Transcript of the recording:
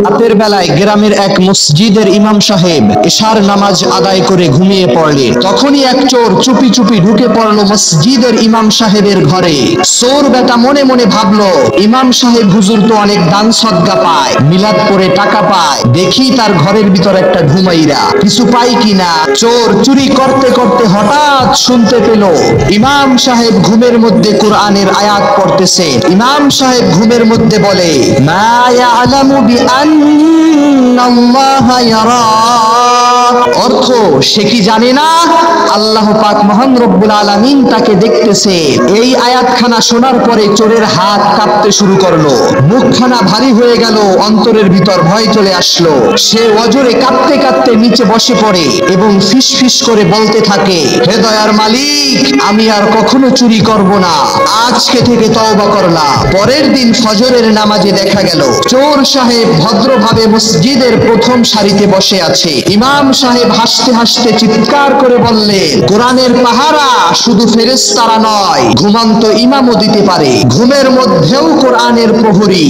রাতের বেলায় গ্রামের এক মসজিদের ইমাম সাহেব এশার নামাজ আদায় করে ঘুমিয়ে পড়লেন। তখনই এক চোর চুপি চুপি ঢুকে পড়লো মসজিদের ইমাম সাহেবের ঘরে। চোর বেটা মনে মনে ভাবলো, ইমাম সাহেব হুজুর তো অনেক দান সদকা পায়, মিলাদ পড়ে টাকা পায়, দেখি তার ঘরের ভিতর একটা ঘুমাইরা কিছু পাই কিনা। চোর চুরি করতে করতে হঠাৎ শুনতে পেল ইমাম সাহেব ঘুমের মধ্যে কোরআনের আয়াত পড়তেছে। ইমাম সাহেব ঘুমের মধ্যে বলে, মা ইয়ালামু বিআন্নাল্লাহা ইয়ারা, অর্থ সে কি জানে না আল্লাহ পাক মহান রব্বুল আলামিন তাকে দেখতেছে। এই আয়াতখানা শোনার পরে চোরের হাত কাঁপতে শুরু করলো, মুখখানা ভারী হয়ে গেল, অন্তরের ভিতর ভয় চলে আসলো। সে অজরে কাঁপতে কাঁপতে নিচে বসে পড়ে এবং ফিসফিস করে বলতে থাকে, হে দয়ার মালিক, আমি আর কখনো চুরি করব না, আজকে থেকে তওবা করলাম। পরের দিন ফজরের নামাজে দেখা গেল চোর সাহেব ভদ্রভাবে মসজিদের প্রথম সারিতে বসে আছে। ইমাম সাহেব হাসতে হাসতে চিৎকার করে বললেন, কোরআনের পাহারা শুধু ফেরেশতারা নয়, ঘুমন্ত ইমামও দিতে পারে, ঘুমের মধ্যেও কোরআনের প্রহরী।